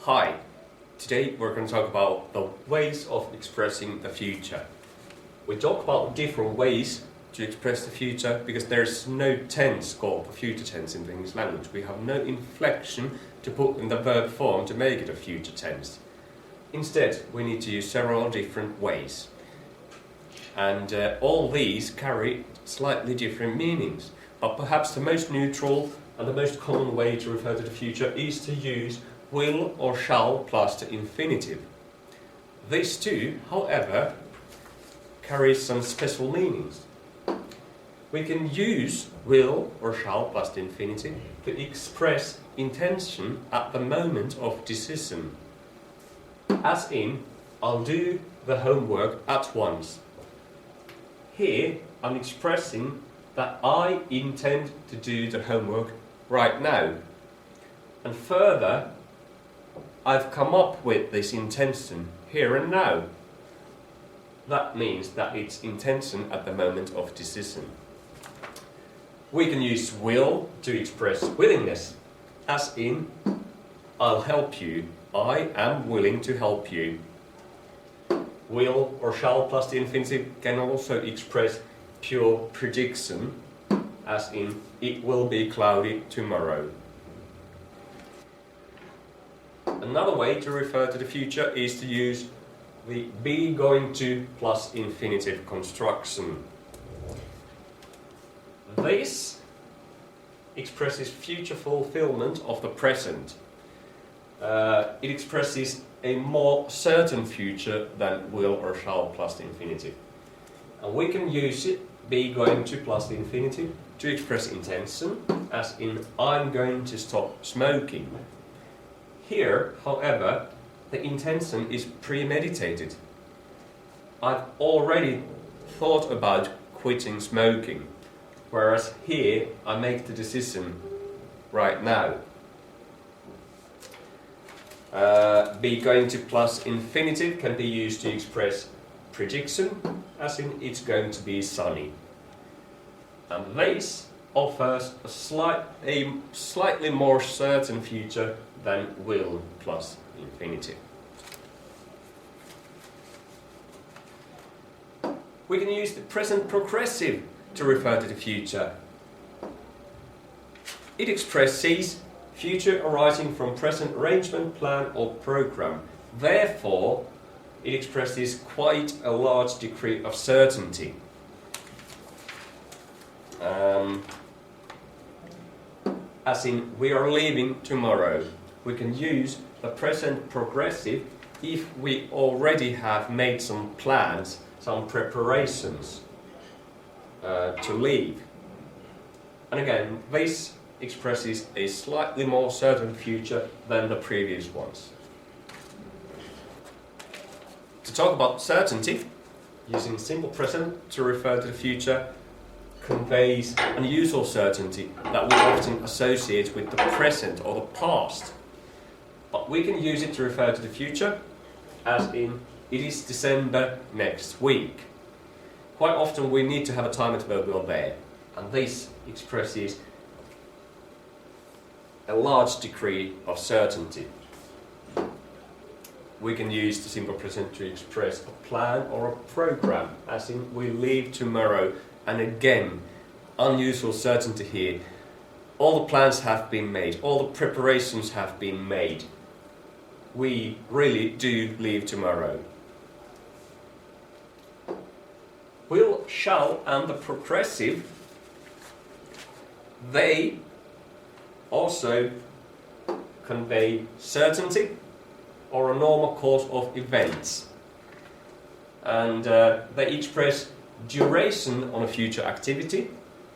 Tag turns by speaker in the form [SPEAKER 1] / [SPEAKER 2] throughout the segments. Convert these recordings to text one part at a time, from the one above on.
[SPEAKER 1] Hi, today we're going to talk about the ways of expressing the future. We talk about different ways to express the future because there's no tense called future tense in the English language. We have no inflection to put in the verb form to make it a future tense. Instead, we need to use several different ways. And all these carry slightly different meanings. But perhaps the most neutral and the most common way to refer to the future is to use will or shall plus the infinitive. These two, however, carry some special meanings. We can use will or shall plus the infinitive to express intention at the moment of decision. As in, I'll do the homework at once. Here, I'm expressing that I intend to do the homework right now. And further, I've come up with this intention here and now. That means that it's intention at the moment of decision. We can use will to express willingness, as in, I'll help you, I am willing to help you. Will or shall plus the infinitive can also express pure prediction, as in, it will be cloudy tomorrow. Another way to refer to the future is to use the be going to plus infinitive construction. This expresses future fulfillment of the present. It expresses a more certain future than will or shall plus the infinitive. And we can use it, be going to plus the infinitive, to express intention, as in, I'm going to stop smoking. Here, however, the intention is premeditated. I've already thought about quitting smoking, whereas here I make the decision right now. Be going to plus infinitive can be used to express prediction, as in, it's going to be sunny. And this offers a slightly more certain future than will plus infinitive. We can use the present progressive to refer to the future. It expresses future arising from present arrangement, plan or program. Therefore, it expresses quite a large degree of certainty. As in, we are leaving tomorrow. We can use the present progressive if we already have made some plans, some preparations to leave. And again, this expresses a slightly more certain future than the previous ones. To talk about certainty, using simple present to refer to the future conveys unusual certainty that we often associate with the present or the past. But we can use it to refer to the future, as in, it is December next week. Quite often we need to have a time interval beyond there, and this expresses a large degree of certainty. We can use the simple present to express a plan or a program, as in, we leave tomorrow. And again, unusual certainty here. All the plans have been made, all the preparations have been made. We really do leave tomorrow. Will, shall and the progressive, they also convey certainty or a normal course of events. And they express duration on a future activity,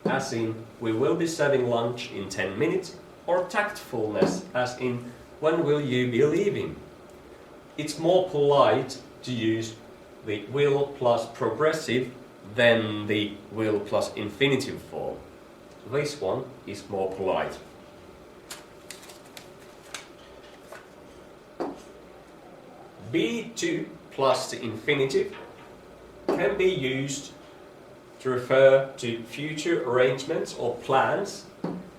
[SPEAKER 1] as in, we will be serving lunch in 10 minutes, or tactfulness, as in, when will you be leaving? It's more polite to use the will plus progressive than the will plus infinitive form. This one is more polite. Be to plus the infinitive can be used to refer to future arrangements or plans,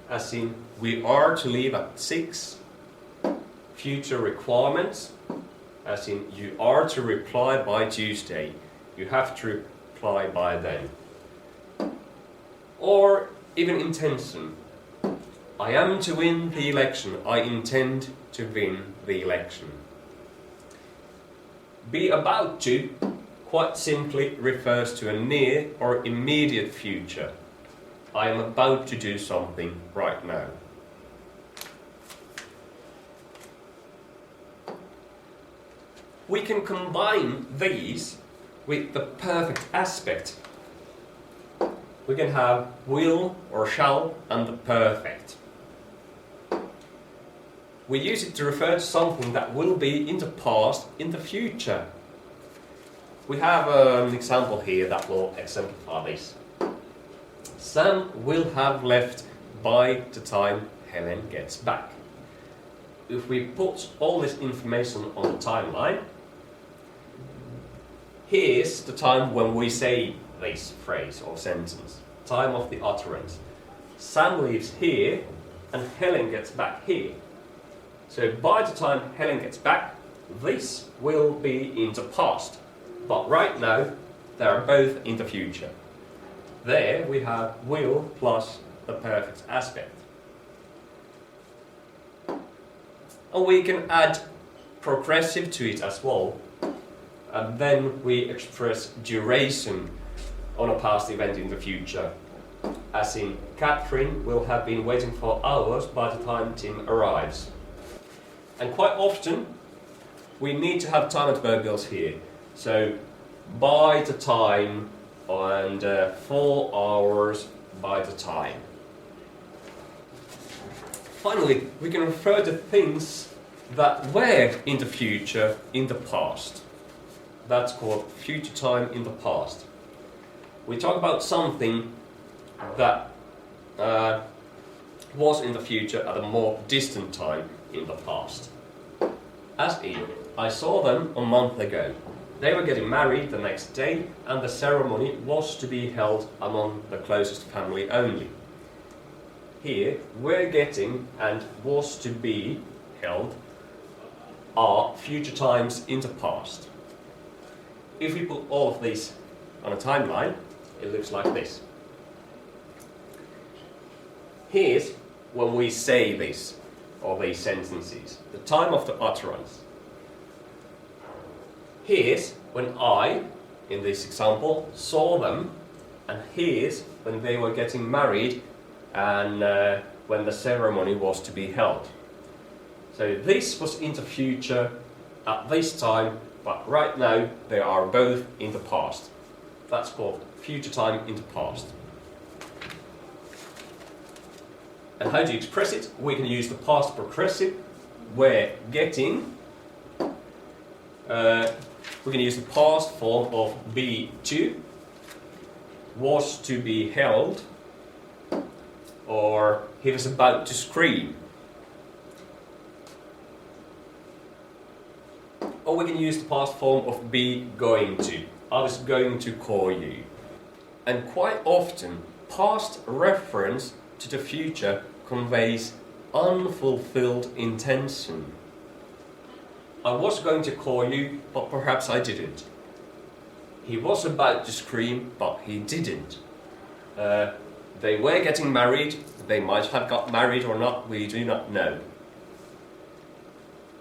[SPEAKER 1] as in, we are to leave at 6. future requirements, as in you are to reply by Tuesday, you have to reply by then. Or even intention. I am to win the election, I intend to win the election. Be about to quite simply refers to a near or immediate future. I am about to do something right now. We can combine these with the perfect aspect. We can have will or shall and the perfect. We use it to refer to something that will be in the past, in the future. We have an example here that will exemplify this. Sam will have left by the time Helen gets back. If we put all this information on the timeline, here's the time when we say this phrase or sentence, time of the utterance. Sam leaves here and Helen gets back here. So by the time Helen gets back, this will be in the past. But right now, they are both in the future. There we have will plus the perfect aspect. And we can add progressive to it as well. And then we express duration on a past event in the future. As in, Catherine will have been waiting for hours by the time Tim arrives. And quite often, we need to have time adverbials here. So, by the time and 4 hours by the time. Finally, we can refer to things that were in the future in the past. That's called future time in the past. We talk about something that was in the future at a more distant time in the past. As in, I saw them a month ago. They were getting married the next day, and the ceremony was to be held among the closest family only. Here, we're getting and was to be held are future times in the past. If we put all of these on a timeline, it looks like this. Here's when we say this, or these sentences, the time of the utterance. Here's when I, in this example, saw them, and here's when they were getting married and when the ceremony was to be held. So this was in the future at this time, but right now they are both in the past. That's called future time in the past. And how do you express it? We can use the past progressive, where getting, we can use the past form of be to, was to be held, or he was about to scream. Or we can use the past form of be going to. I was going to call you. And quite often, past reference to the future conveys unfulfilled intention. I was going to call you, but perhaps I didn't. He was about to scream, but he didn't. They were getting married. They might have got married or not, we do not know.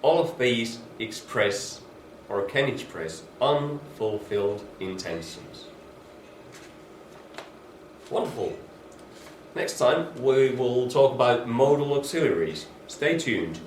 [SPEAKER 1] All of these express, or can express, unfulfilled intentions. Wonderful. Next time we will talk about modal auxiliaries. Stay tuned.